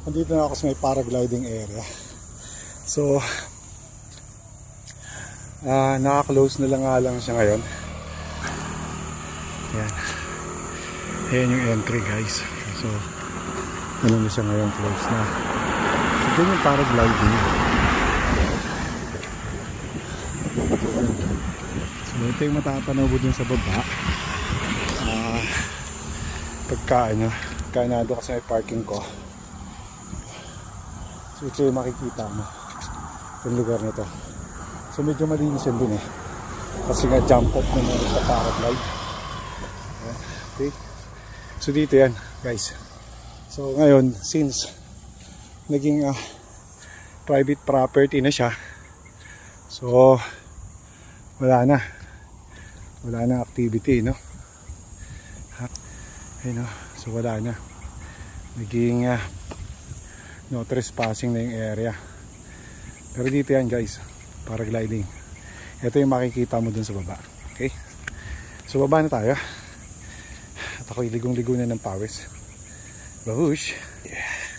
Nandito na ako sa may paragliding area. So naka-close na lang siya ngayon. Yan. Ayan yung entry guys. So ano na siya ngayon, close na. So dyan yung paragliding. So ito yung matatanaw mo dun sa baba. Pagka nado kasi may parking ko. So ito yung makikita mo yung lugar nito. So medyo malinis yun dun eh, kasi nga jump off naman sa paraglide. Okay, so dito yan guys. So ngayon since naging private property na siya, so wala na activity, no? Ayun, no? So wala na, naging no trespassing na yung area. Pero dito yan guys, paragliding. Ito yung makikita mo dun sa baba. Okay, so baba na tayo at ako iligong-ligo na ng pawis. Bahush. Yeah.